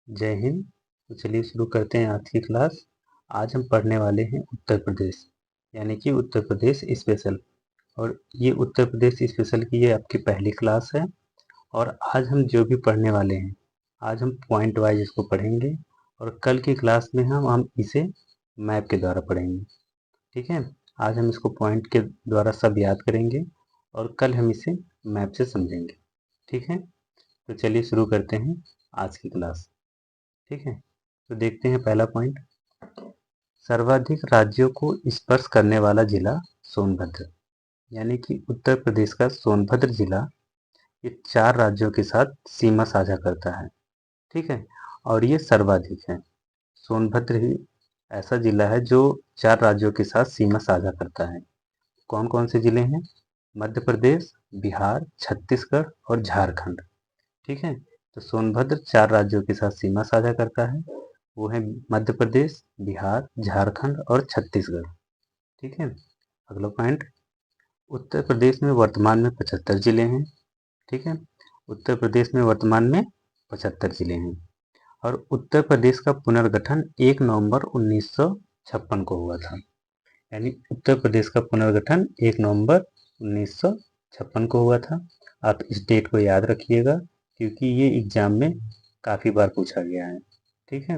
जय हिंद। तो चलिए शुरू करते हैं आज की क्लास। आज हम पढ़ने वाले हैं उत्तर प्रदेश, यानी कि उत्तर प्रदेश स्पेशल। और ये उत्तर प्रदेश स्पेशल की ये आपकी पहली क्लास है। और आज हम जो भी पढ़ने वाले हैं, आज हम पॉइंट वाइज इसको पढ़ेंगे। और कल की क्लास में हम इसे मैप के द्वारा पढ़ेंगे। ठीक है, आज हम इसको पॉइंट के द्वारा सब याद करेंगे और कल हम इसे मैप से समझेंगे। ठीक है, तो चलिए शुरू करते हैं आज की क्लास। ठीक है, तो देखते हैं पहला पॉइंट। सर्वाधिक राज्यों को स्पर्श करने वाला जिला सोनभद्र, यानी कि उत्तर प्रदेश का सोनभद्र जिला ये 4 राज्यों के साथ सीमा साझा करता है। ठीक है, और ये सर्वाधिक है। सोनभद्र ही ऐसा जिला है जो 4 राज्यों के साथ सीमा साझा करता है। कौन कौन से जिले हैं? मध्य प्रदेश, बिहार, छत्तीसगढ़ और झारखंड। ठीक है, तो सोनभद्र 4 राज्यों के साथ सीमा साझा करता है। वो है मध्य प्रदेश, बिहार, झारखंड और छत्तीसगढ़। ठीक है, अगला पॉइंट। उत्तर प्रदेश में वर्तमान में 75 जिले हैं। ठीक है, उत्तर प्रदेश में वर्तमान में 75 जिले हैं। और उत्तर प्रदेश का पुनर्गठन 1 नवंबर 1956 को हुआ था। यानी उत्तर प्रदेश का पुनर्गठन 1 नवंबर 1956 को हुआ था। आप इस डेट को याद रखिएगा क्योंकि ये एग्जाम में काफ़ी बार पूछा गया है। ठीक है,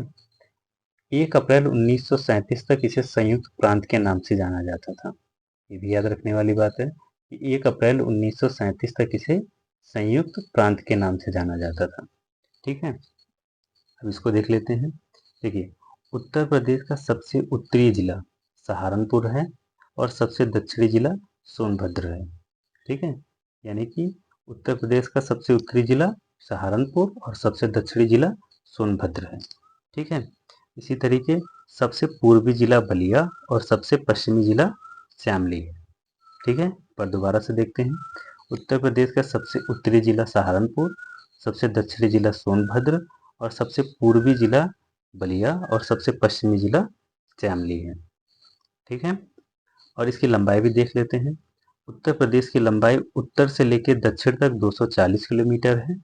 1 अप्रैल 1937 तक इसे संयुक्त प्रांत के नाम से जाना जाता था। ये भी याद रखने वाली बात है कि 1 अप्रैल 1937 तक इसे संयुक्त प्रांत के नाम से जाना जाता था। ठीक है, अब इसको देख लेते हैं। देखिए, उत्तर प्रदेश का सबसे उत्तरी जिला सहारनपुर है और सबसे दक्षिणी जिला सोनभद्र है। ठीक है, यानी कि उत्तर प्रदेश का सबसे उत्तरी जिला सहारनपुर और सबसे दक्षिणी जिला सोनभद्र है। ठीक है, इसी तरीके सबसे पूर्वी जिला बलिया और सबसे पश्चिमी जिला शामली है। ठीक है, पर दोबारा से देखते हैं। उत्तर प्रदेश का सबसे उत्तरी जिला सहारनपुर, सबसे दक्षिणी जिला सोनभद्र और सबसे पूर्वी जिला बलिया और सबसे पश्चिमी जिला शामली है। ठीक है, और इसकी लंबाई भी देख लेते हैं। उत्तर प्रदेश की लंबाई उत्तर से लेकर दक्षिण तक 240 किलोमीटर है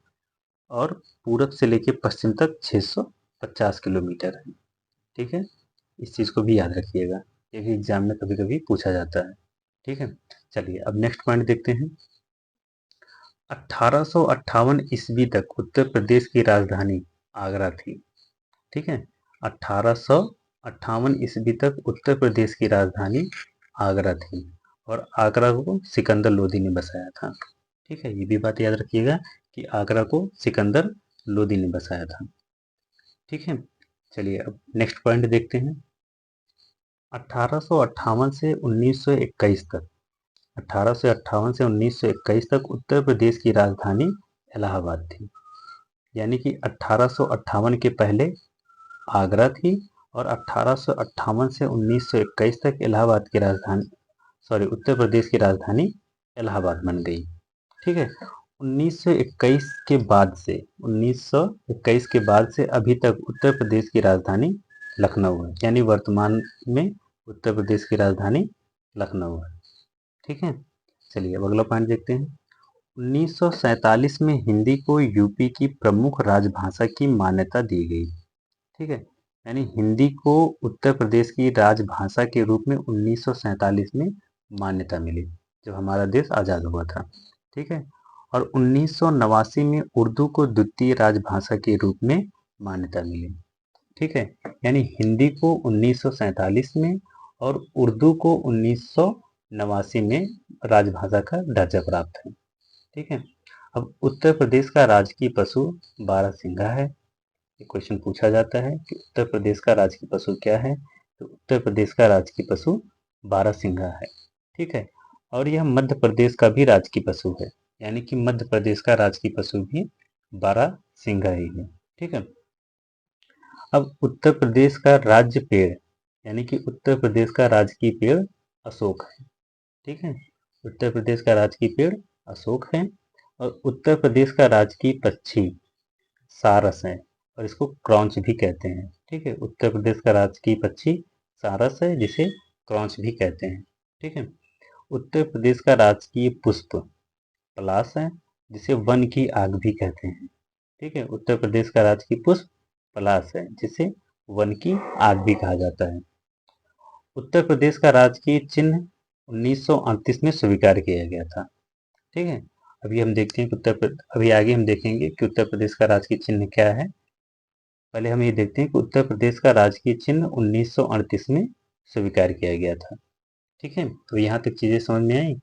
और पूरब से लेकर पश्चिम तक 650 किलोमीटर है। ठीक है, इस चीज़ को भी याद रखिएगा, ये भी एग्जाम में कभी कभी पूछा जाता है। ठीक है, चलिए अब नेक्स्ट पॉइंट देखते हैं। 1858 ईस्वी तक उत्तर प्रदेश की राजधानी आगरा थी। ठीक है, 1858 ईस्वी तक उत्तर प्रदेश की राजधानी आगरा थी और आगरा को सिकंदर लोदी ने बसाया था। ठीक है, ये भी बात याद रखिएगा कि आगरा को सिकंदर लोदी ने बसाया था। ठीक है, चलिए अब नेक्स्ट पॉइंट देखते हैं। 1858 से 1921 तक 1858 से 1921 तक उत्तर प्रदेश की राजधानी इलाहाबाद थी। यानी कि 1858 के पहले आगरा थी और 1858 से 1921 तक इलाहाबाद की राजधानी उत्तर प्रदेश की राजधानी इलाहाबाद बन गई। ठीक है, 1921 के बाद से अभी तक उत्तर प्रदेश की राजधानी लखनऊ है। यानी वर्तमान में उत्तर प्रदेश की राजधानी लखनऊ है। ठीक है, चलिए अब अगला पॉइंट देखते हैं। 1947 में हिंदी को यूपी की प्रमुख राजभाषा की मान्यता दी गई। ठीक है, यानी हिंदी को उत्तर प्रदेश की राजभाषा के रूप में 1947 में मान्यता मिली, जब हमारा देश आज़ाद हुआ था। ठीक है, और 1989 में उर्दू को द्वितीय राजभाषा के रूप में मान्यता मिली। ठीक है, यानी हिंदी को 1947 में और उर्दू को 1989 में राजभाषा का दर्जा प्राप्त है। ठीक है, अब उत्तर प्रदेश का राजकीय पशु बारहसिंघा है। ये क्वेश्चन पूछा जाता है कि उत्तर प्रदेश का राजकीय पशु क्या है, तो उत्तर प्रदेश का राजकीय पशु बारहसिंघा है। ठीक है, और यह मध्य प्रदेश का भी राजकीय पशु है। यानी कि मध्य प्रदेश का राजकीय पशु भी बारहसिंघा ही है। ठीक है, अब उत्तर प्रदेश का राज्य पेड़, यानी कि उत्तर प्रदेश का राजकीय पेड़ अशोक है। ठीक है, उत्तर प्रदेश का राजकीय पेड़ अशोक है और उत्तर प्रदेश का राजकीय पक्षी सारस है और इसको क्रॉन्च भी कहते हैं। ठीक है, उत्तर प्रदेश का राजकीय पक्षी सारस है जिसे क्रॉन्च भी कहते हैं। ठीक है, उत्तर प्रदेश का राजकीय पुष्प पलाश है जिसे वन की आग भी कहते हैं। ठीक है, उत्तर प्रदेश का राजकीय पुष्प पलाश है, जिसे वन की आग भी कहा जाता है। उत्तर प्रदेश का राजकीय चिन्ह 1938 में स्वीकार किया गया था। ठीक है, अभी हम देखते हैं कि अभी आगे हम देखेंगे कि उत्तर प्रदेश का राजकीय चिन्ह क्या है। पहले हम ये देखते हैं कि उत्तर प्रदेश का राजकीय चिन्ह 1938 में स्वीकार किया गया था। ठीक है, तो यहाँ तक चीजें समझ में आई।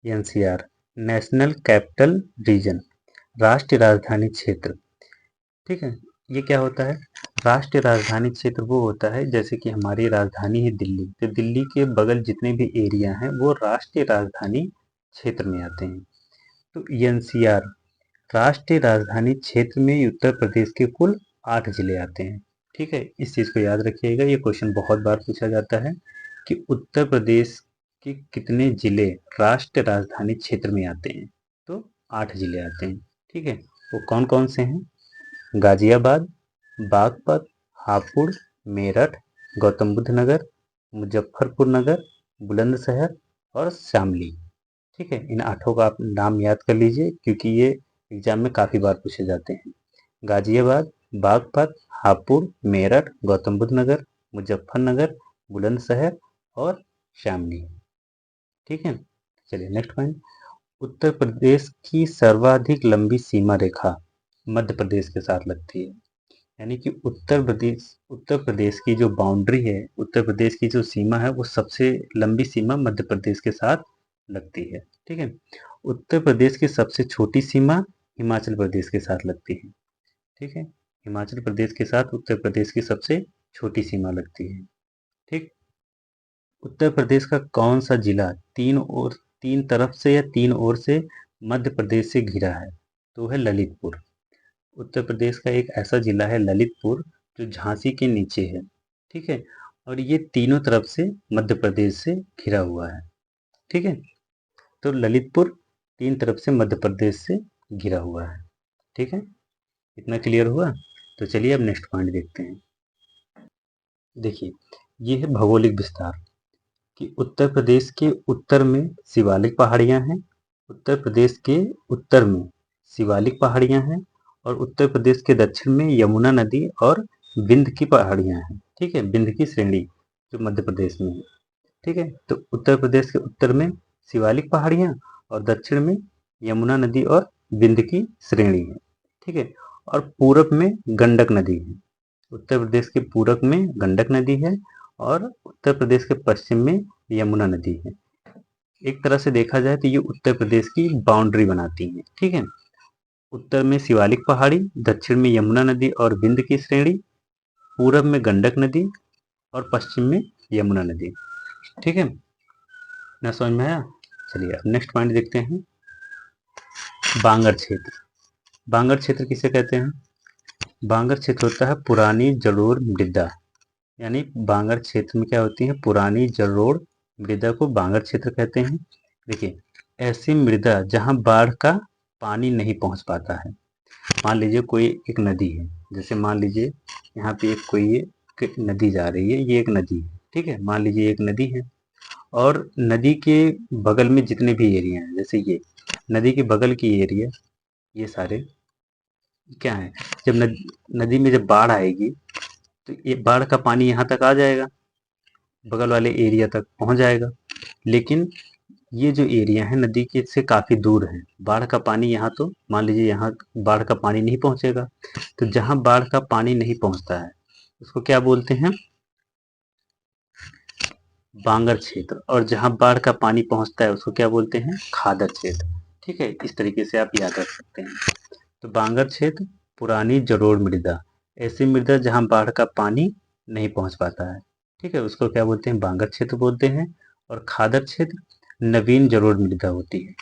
एनसीआर, नेशनल कैपिटल रीजन, राष्ट्रीय राजधानी क्षेत्र। ठीक है, ये क्या होता है? राष्ट्रीय राजधानी क्षेत्र वो होता है, जैसे कि हमारी राजधानी है दिल्ली, तो दिल्ली के बगल जितने भी एरिया हैं वो राष्ट्रीय राजधानी क्षेत्र में आते हैं। तो एनसीआर, राष्ट्रीय राजधानी क्षेत्र में उत्तर प्रदेश के कुल 8 जिले आते हैं। ठीक है, इस चीज को याद रखिएगा, ये क्वेश्चन बहुत बार पूछा जाता है कि उत्तर प्रदेश के कितने जिले राष्ट्रीय राजधानी क्षेत्र में आते हैं। तो 8 जिले आते हैं। ठीक है, वो कौन कौन से हैं? गाजियाबाद, बागपत, हापुड़, मेरठ, गौतम बुद्ध नगर, मुजफ्फरपुर नगर, बुलंदशहर और शामली। ठीक है, इन 8 का आप नाम याद कर लीजिए, क्योंकि ये एग्जाम में काफ़ी बार पूछे जाते हैं। गाजियाबाद, बागपत, हापुड़, मेरठ, गौतम बुद्ध नगर, मुजफ्फरनगर, बुलंदशहर और शामली। ठीक है, चलिए नेक्स्ट पॉइंट। उत्तर प्रदेश की सर्वाधिक लंबी सीमा रेखा मध्य प्रदेश के साथ लगती है। यानी कि उत्तर प्रदेश की जो बाउंड्री है, उत्तर प्रदेश की जो सीमा है, वो सबसे लंबी सीमा मध्य प्रदेश के साथ लगती है। ठीक है, उत्तर प्रदेश की सबसे छोटी सीमा हिमाचल प्रदेश के साथ लगती है। ठीक है, हिमाचल प्रदेश के साथ उत्तर प्रदेश की सबसे छोटी सीमा लगती है। ठीक, उत्तर प्रदेश का कौन सा जिला तीन तरफ से या तीन ओर से मध्य प्रदेश से घिरा है? तो है ललितपुर। उत्तर प्रदेश का एक ऐसा जिला है ललितपुर, जो झांसी के नीचे है। ठीक है, और ये तीनों तरफ से मध्य प्रदेश से घिरा हुआ है। ठीक है, तो ललितपुर 3 तरफ से मध्य प्रदेश से घिरा हुआ है। ठीक है, इतना क्लियर हुआ? तो चलिए अब नेक्स्ट पॉइंट देखते हैं। देखिए, ये है भौगोलिक विस्तार कि उत्तर प्रदेश के उत्तर में शिवालिक पहाड़ियां हैं, उत्तर प्रदेश के उत्तर में शिवालिक पहाड़ियां हैं, और उत्तर प्रदेश के दक्षिण में यमुना नदी और विंध्य की पहाड़ियां हैं। ठीक है, विंध्य की श्रेणी जो मध्य प्रदेश में है। ठीक है, तो उत्तर प्रदेश के उत्तर में शिवालिक पहाड़ियां और दक्षिण में यमुना नदी और विंध्य की श्रेणी है। ठीक है, और पूरब में गंडक नदी है। उत्तर प्रदेश के पूरब में गंडक नदी है और उत्तर प्रदेश के पश्चिम में यमुना नदी है। एक तरह से देखा जाए तो ये उत्तर प्रदेश की बाउंड्री बनाती है। ठीक है, उत्तर में शिवालिक पहाड़ी, दक्षिण में यमुना नदी और विंध्य की श्रेणी, पूरब में गंडक नदी और पश्चिम में यमुना नदी। ठीक है ना, समझ में आया? चलिए अब नेक्स्ट पॉइंट देखते हैं। बांगर क्षेत्र। बांगर क्षेत्र किसे कहते हैं? बांगर क्षेत्र होता है पुरानी जलोढ़ मृदा। यानी बांगर क्षेत्र में क्या होती है? पुरानी जलोढ़ मृदा को बांगर क्षेत्र कहते हैं। देखिए, ऐसी मृदा जहां बाढ़ का पानी नहीं पहुंच पाता है। मान लीजिए कोई एक नदी है, जैसे मान लीजिए यहाँ पे एक नदी जा रही है, ये एक नदी है। ठीक है, मान लीजिए एक नदी है और नदी के बगल में जितने भी एरिया हैं, जैसे ये नदी के बगल की एरिया, ये सारे क्या है? जब नदी में जब बाढ़ आएगी तो ये बाढ़ का पानी यहाँ तक आ जाएगा, बगल वाले एरिया तक पहुँच जाएगा। लेकिन ये जो एरिया है नदी के से काफ़ी दूर है, बाढ़ का पानी यहाँ तो मान लीजिए यहाँ बाढ़ का पानी नहीं पहुँचेगा। तो जहाँ बाढ़ का पानी नहीं पहुँचता है उसको क्या बोलते हैं? बांगर क्षेत्र। और जहाँ बाढ़ का पानी पहुँचता है उसको क्या बोलते हैं? खादर क्षेत्र। ठीक है, इस तरीके से आप याद रख सकते हैं। तो बांगर क्षेत्र पुरानी जलोढ़ मृदा, ऐसी मृदा जहाँ बाढ़ का पानी नहीं पहुँच पाता है। ठीक है, उसको क्या बोलते हैं? बांगर क्षेत्र बोलते हैं। और खादर क्षेत्र नवीन जलोढ़ मृदा होती है।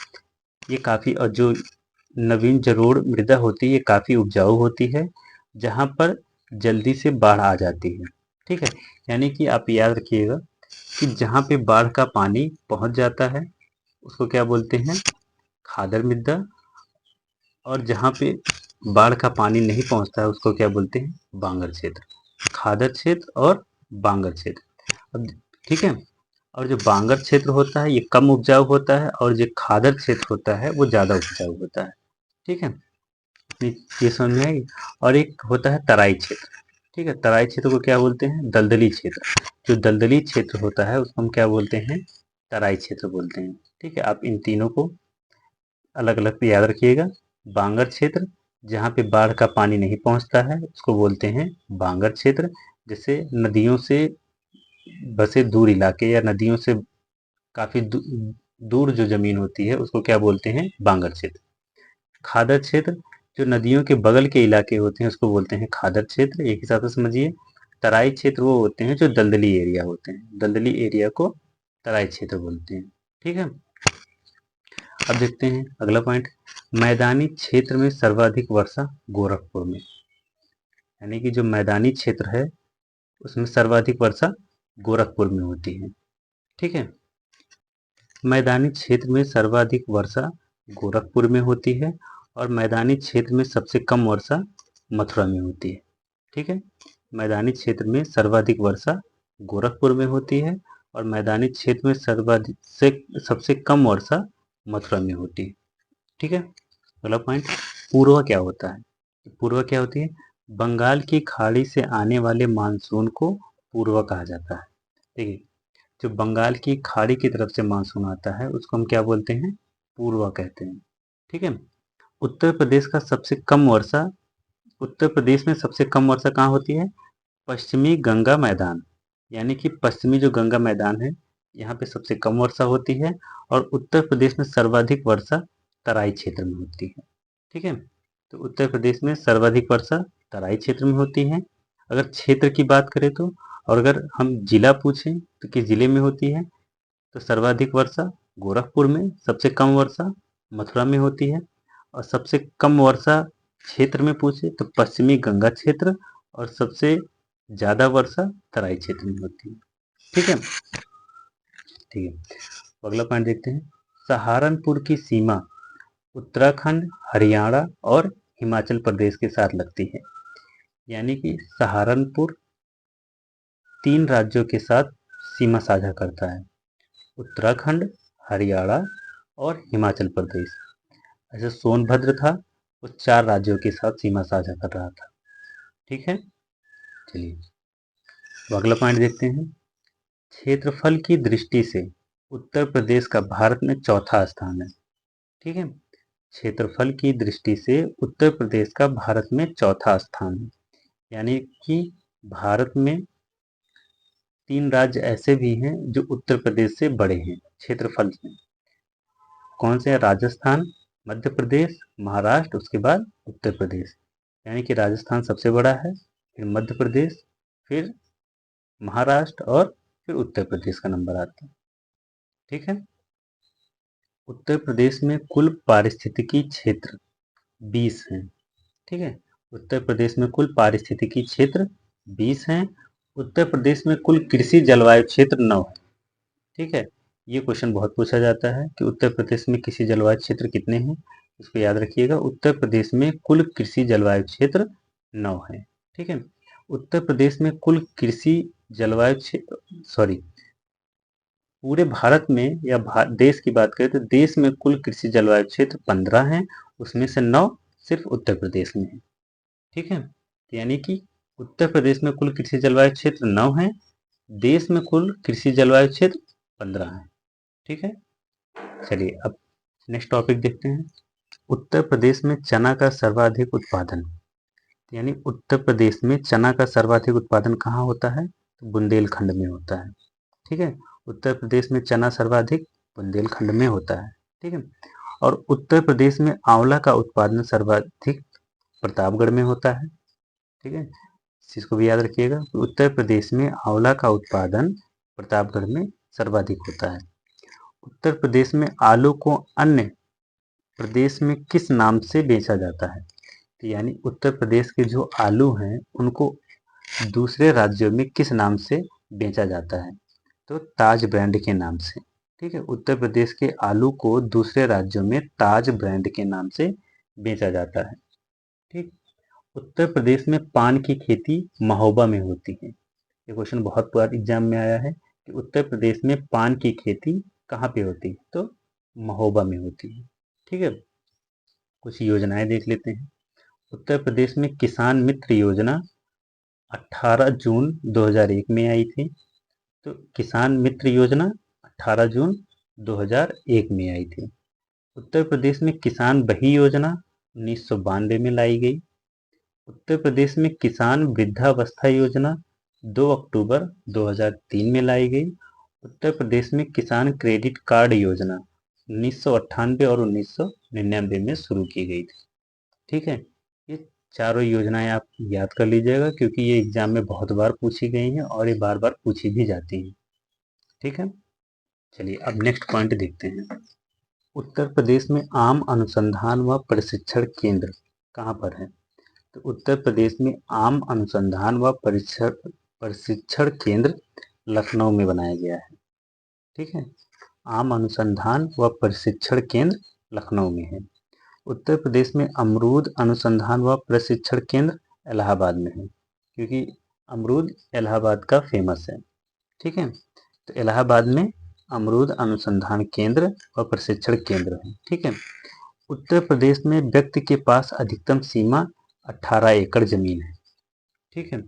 ये काफ़ी, और जो नवीन जलोढ़ मृदा होती है ये काफ़ी उपजाऊ होती है, जहाँ पर जल्दी से बाढ़ आ जाती है। ठीक है, यानी कि आप याद रखिएगा कि जहाँ पे बाढ़ का पानी पहुँच जाता है उसको क्या बोलते हैं? खादर मृदा। और जहाँ पे बाढ़ का पानी नहीं पहुँचता है उसको क्या बोलते हैं? बांगर क्षेत्र। खादर क्षेत्र और बांगर क्षेत्र। अब ठीक है, और जो बांगर क्षेत्र होता है ये कम उपजाऊ होता है और जो खादर क्षेत्र होता है वो ज़्यादा उपजाऊ होता है। ठीक है, ये समझ में आएगी। और एक होता है तराई क्षेत्र, ठीक है। तराई क्षेत्र को क्या बोलते हैं? दलदली क्षेत्र। जो दलदली क्षेत्र होता है उसको हम क्या बोलते हैं? तराई क्षेत्र बोलते हैं, ठीक है। आप इन तीनों को अलग अलग याद रखिएगा। बांगर क्षेत्र, जहाँ पे बाढ़ का पानी नहीं पहुँचता है उसको बोलते हैं बांगर क्षेत्र। जैसे नदियों से बसे दूर इलाके या नदियों से काफी दूर जो जमीन होती है उसको क्या बोलते हैं? बांगर क्षेत्र। खादर क्षेत्र, जो नदियों के बगल के इलाके होते हैं उसको बोलते हैं खादर क्षेत्र। एक हिसाब से समझिए। तराई क्षेत्र वो होते हैं जो दलदली एरिया होते हैं, दलदली एरिया को तराई क्षेत्र बोलते हैं, ठीक है। अब देखते हैं अगला पॉइंट। मैदानी क्षेत्र में सर्वाधिक वर्षा गोरखपुर में, यानी कि जो मैदानी क्षेत्र है उसमें सर्वाधिक वर्षा गोरखपुर में होती है, ठीक है। मैदानी क्षेत्र में सर्वाधिक वर्षा गोरखपुर में होती है और मैदानी क्षेत्र में सबसे कम वर्षा मथुरा में होती है, ठीक है। मैदानी क्षेत्र में सर्वाधिक वर्षा गोरखपुर में होती है और मैदानी क्षेत्र में सर्वाधिक से सबसे कम वर्षा मथुरा में होती है, ठीक है। अगला पॉइंट, पूर्वा क्या होता है? पूर्वा क्या होती है? बंगाल की खाड़ी से आने वाले मानसून को पूर्वा कहा जाता है, ठीक है। जो बंगाल की खाड़ी की तरफ से मानसून आता है उसको हम क्या बोलते हैं? पूर्वा कहते हैं, ठीक है। उत्तर प्रदेश का सबसे कम वर्षा उत्तर प्रदेश में सबसे कम वर्षा कहाँ होती है? पश्चिमी गंगा मैदान, यानी कि पश्चिमी जो गंगा मैदान है यहाँ पे सबसे कम वर्षा होती है। और उत्तर प्रदेश में सर्वाधिक वर्षा तराई क्षेत्र में होती है, ठीक है। तो उत्तर प्रदेश में सर्वाधिक वर्षा तराई क्षेत्र में होती है अगर क्षेत्र की बात करें तो। और अगर हम जिला पूछें तो किस जिले में होती है, तो सर्वाधिक वर्षा गोरखपुर में, सबसे कम वर्षा मथुरा में होती है। और सबसे कम वर्षा क्षेत्र में पूछे तो पश्चिमी गंगा क्षेत्र, और सबसे ज्यादा वर्षा तराई क्षेत्र में होती है, ठीक है। ठीक है, तो अगला पॉइंट देखते हैं। सहारनपुर की सीमा उत्तराखंड, हरियाणा और हिमाचल प्रदेश के साथ लगती है, यानी कि सहारनपुर 3 राज्यों के साथ सीमा साझा करता है, उत्तराखंड, हरियाणा और हिमाचल प्रदेश। ऐसे सोनभद्र था, वो 4 राज्यों के साथ सीमा साझा कर रहा था, ठीक है। चलिए, तो अगला पॉइंट देखते हैं। क्षेत्रफल की दृष्टि से उत्तर प्रदेश का भारत में चौथा स्थान है, ठीक है। क्षेत्रफल की दृष्टि से उत्तर प्रदेश का भारत में चौथा स्थान है, यानी कि भारत में 3 राज्य ऐसे भी हैं जो उत्तर प्रदेश से बड़े हैं क्षेत्रफल में। कौन से हैं? राजस्थान, मध्य प्रदेश, महाराष्ट्र, उसके बाद उत्तर प्रदेश। यानी कि राजस्थान सबसे बड़ा है, फिर मध्य प्रदेश, फिर महाराष्ट्र और फिर उत्तर प्रदेश का नंबर आता है, ठीक है। उत्तर प्रदेश में कुल पारिस्थितिकी क्षेत्र 20 हैं, ठीक है। उत्तर प्रदेश में कुल पारिस्थितिकी क्षेत्र 20 हैं। उत्तर प्रदेश में कुल कृषि जलवायु क्षेत्र 9 है, ठीक है। ये क्वेश्चन बहुत पूछा जाता है कि उत्तर प्रदेश में कृषि जलवायु क्षेत्र कितने हैं। इसको याद रखिएगा, उत्तर प्रदेश में कुल कृषि जलवायु क्षेत्र 9 है, ठीक है। उत्तर प्रदेश में कुल कृषि जलवायु क्षेत्र पूरे भारत में या देश की बात करें तो देश में कुल कृषि जलवायु क्षेत्र 15 हैं, उसमें से 9 सिर्फ उत्तर प्रदेश में है, ठीक है। यानी कि उत्तर प्रदेश में कुल कृषि जलवायु क्षेत्र 9 है, देश में कुल कृषि जलवायु क्षेत्र 15 है, ठीक है। चलिए अब नेक्स्ट टॉपिक देखते हैं। उत्तर प्रदेश में चना का सर्वाधिक उत्पादन, यानी उत्तर प्रदेश में चना का सर्वाधिक उत्पादन कहाँ होता है? तो बुंदेलखंड में होता है, ठीक है। उत्तर प्रदेश में चना सर्वाधिक बुंदेलखंड में होता है, ठीक है। और उत्तर प्रदेश में आंवला का उत्पादन सर्वाधिक प्रतापगढ़ में होता है, ठीक है। इस चीज को भी याद रखिएगा, उत्तर प्रदेश में आंवला का उत्पादन प्रतापगढ़ में सर्वाधिक होता है। उत्तर प्रदेश में आलू को अन्य प्रदेश में किस नाम से बेचा जाता है? तो यानी उत्तर प्रदेश के जो आलू हैं उनको दूसरे राज्यों में किस नाम से बेचा जाता है? तो ताज ब्रांड के नाम से, ठीक है। उत्तर प्रदेश के आलू को दूसरे राज्यों में ताज ब्रांड के नाम से बेचा जाता है, ठीक। उत्तर प्रदेश में पान की खेती महोबा में होती है। ये क्वेश्चन बहुत बार एग्जाम में आया है कि उत्तर प्रदेश में पान की खेती कहाँ पे होती है? तो महोबा में होती है, ठीक है। कुछ योजनाएं देख लेते हैं। उत्तर प्रदेश में किसान मित्र योजना 18 जून 2001 में आई थी। तो किसान मित्र योजना 18 जून 2001 में आई थी। उत्तर प्रदेश में किसान बही योजना 1992 में लाई गई। उत्तर प्रदेश में किसान वृद्धावस्था योजना 2 अक्टूबर 2003 में लाई गई। उत्तर प्रदेश में किसान क्रेडिट कार्ड योजना 1998 और 1999 में शुरू की गई थी। ठीक है, ये चारों योजनाएं आप याद कर लीजिएगा, क्योंकि ये एग्जाम में बहुत बार पूछी गई हैं और ये बार बार पूछी भी जाती हैं। ठीक है, चलिए अब नेक्स्ट पॉइंट देखते हैं। उत्तर प्रदेश में आम अनुसंधान व प्रशिक्षण केंद्र कहाँ पर है? तो उत्तर प्रदेश में आम अनुसंधान व प्रशिक्षण केंद्र लखनऊ में बनाया गया है। ठीक है, आम अनुसंधान व प्रशिक्षण केंद्र लखनऊ में है। उत्तर प्रदेश में अमरूद अनुसंधान व प्रशिक्षण केंद्र इलाहाबाद में है, क्योंकि अमरूद इलाहाबाद का फेमस है। ठीक है, तो इलाहाबाद में अमरूद अनुसंधान केंद्र और प्रशिक्षण केंद्र है। ठीक है, उत्तर प्रदेश में व्यक्ति के पास अधिकतम सीमा 18 एकड़ जमीन है। ठीक है,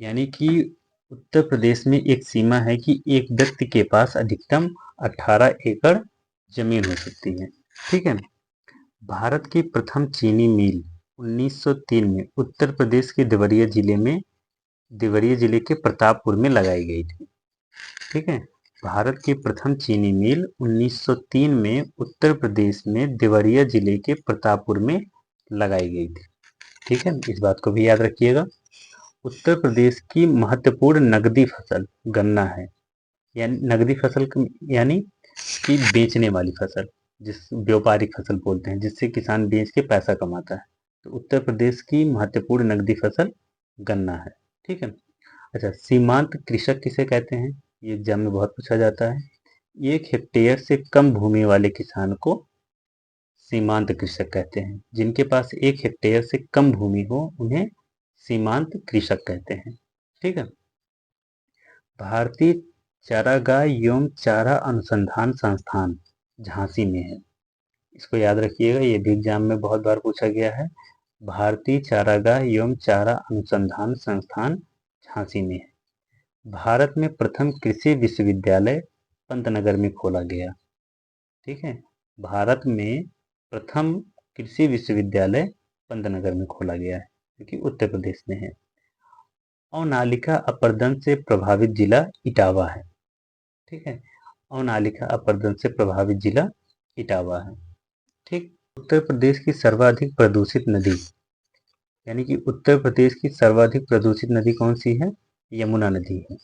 यानी कि उत्तर प्रदेश में एक सीमा है कि एक व्यक्ति के पास अधिकतम 18 एकड़ जमीन हो सकती है। ठीक है, भारत की प्रथम चीनी मिल 1903 में उत्तर प्रदेश के देवरिया जिले के प्रतापपुर में लगाई गई थी। ठीक है, भारत की प्रथम चीनी मिल 1903 में उत्तर प्रदेश में देवरिया जिले के प्रतापपुर में लगाई गई थी। ठीक है, इस बात को भी याद रखिएगा। उत्तर प्रदेश की महत्वपूर्ण नगदी फसल गन्ना है, यानी नगदी फसल यानी कि बेचने वाली फसल, जिस व्यापारिक फसल बोलते हैं, जिससे किसान बेच के पैसा कमाता है। तो उत्तर प्रदेश की महत्वपूर्ण नगदी फसल गन्ना है। ठीक है, अच्छा, सीमांत कृषक किसे कहते हैं? ये एग्जाम में बहुत पूछा जाता है। 1 हेक्टेयर से कम भूमि वाले किसान को सीमांत कृषक कहते हैं। जिनके पास 1 हेक्टेयर से कम भूमि हो उन्हें सीमांत कृषक कहते हैं। ठीक है, भारतीय चारागाह एवं चारा अनुसंधान संस्थान झांसी में है। इसको याद रखिएगा, ये भी एग्जाम में बहुत बार पूछा गया है। भारतीय चारागाह एवं चारा अनुसंधान संस्थान झांसी में है। भारत में प्रथम कृषि विश्वविद्यालय पंतनगर में खोला गया। ठीक है, भारत में प्रथम कृषि विश्वविद्यालय पंतनगर में खोला गया है, क्योंकि उत्तर प्रदेश में है। अवनालिका अपरदन से प्रभावित जिला इटावा है। ठीक है, अवनालिका अपरदन से प्रभावित जिला इटावा है। ठीक, उत्तर प्रदेश की सर्वाधिक प्रदूषित नदी, यानी कि उत्तर प्रदेश की सर्वाधिक प्रदूषित नदी कौन सी है? यमुना नदी है।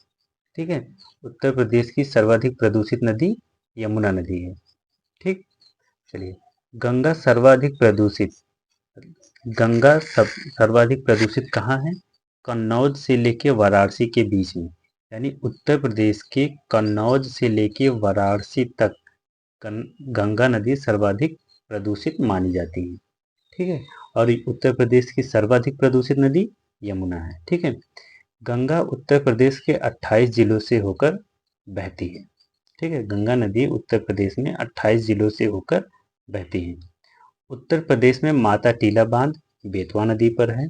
ठीक है, उत्तर प्रदेश की सर्वाधिक प्रदूषित नदी यमुना नदी है। ठीक, चलिए, गंगा सर्वाधिक प्रदूषित कहाँ है? कन्नौज से लेके वाराणसी के बीच में, यानी उत्तर प्रदेश के कन्नौज से लेके वाराणसी तक गंगा नदी सर्वाधिक प्रदूषित मानी जाती है। ठीक है, और उत्तर प्रदेश की सर्वाधिक प्रदूषित नदी यमुना है। ठीक है, गंगा उत्तर प्रदेश के 28 जिलों से होकर बहती है। ठीक है, गंगा नदी उत्तर प्रदेश में 28 जिलों से होकर बहती है। उत्तर प्रदेश में माता टीला बांध बेतवा नदी पर है।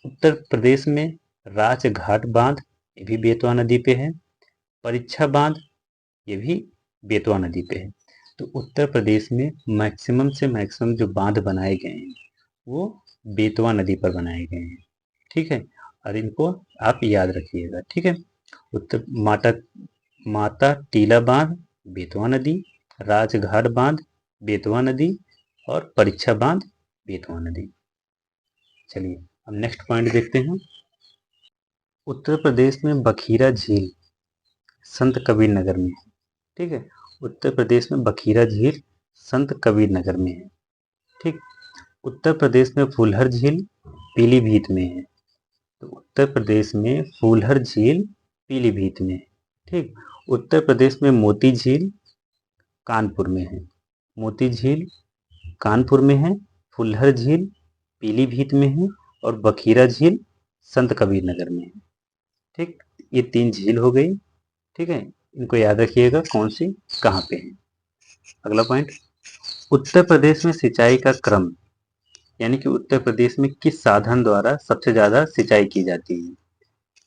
उत्तर प्रदेश में राजघाट बांध, ये भी बेतवा नदी पे है। परीक्षा बांध, ये भी बेतवा नदी पे है। तो उत्तर प्रदेश में मैक्सिमम से मैक्सिमम जो बांध बनाए गए हैं वो बेतवा नदी पर बनाए गए हैं। ठीक है, और इनको आप याद रखिएगा। ठीक है, उत्तर माता टीला बांध बेतवा नदी, राजघाट बांध बेतवा नदी और परीक्षा बांध बेतवा नदी। चलिए अब नेक्स्ट पॉइंट देखते हैं। उत्तर प्रदेश में बखीरा झील संत कबीर नगर में है। ठीक है, उत्तर प्रदेश में बखीरा झील संत कबीर नगर में है। ठीक, उत्तर प्रदेश में फूलहर झील पीलीभीत में है। तो उत्तर प्रदेश में फूलहर झील पीलीभीत में है। ठीक, उत्तर प्रदेश में मोती झील कानपुर में है। मोती झील कानपुर में है, फुलहर झील पीलीभीत में है और बखीरा झील संत कबीर नगर में है। ठीक, ये 3 झील हो गई। ठीक है, इनको याद रखिएगा कौन सी कहाँ पे है। अगला पॉइंट, उत्तर प्रदेश में सिंचाई का क्रम यानी कि उत्तर प्रदेश में किस साधन द्वारा सबसे ज़्यादा सिंचाई की जाती है।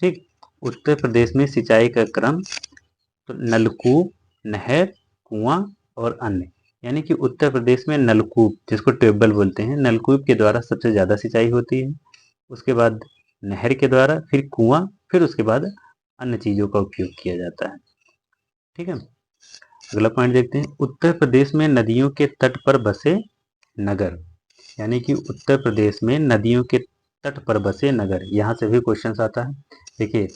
ठीक, उत्तर प्रदेश में सिंचाई का क्रम तो नलकूप, नहर, कुआं और अन्य। यानी कि उत्तर प्रदेश में नलकूप, जिसको ट्यूबवेल बोलते हैं, नलकूप के द्वारा सबसे ज़्यादा सिंचाई होती है। उसके बाद नहर के द्वारा, फिर कुआं, फिर उसके बाद अन्य चीज़ों का उपयोग किया जाता है। ठीक है, अगला पॉइंट देखते हैं। उत्तर प्रदेश में नदियों के तट पर बसे नगर। यानी कि उत्तर प्रदेश में नदियों के तट पर बसे नगर, यहाँ से भी क्वेश्चन आता है। देखिए,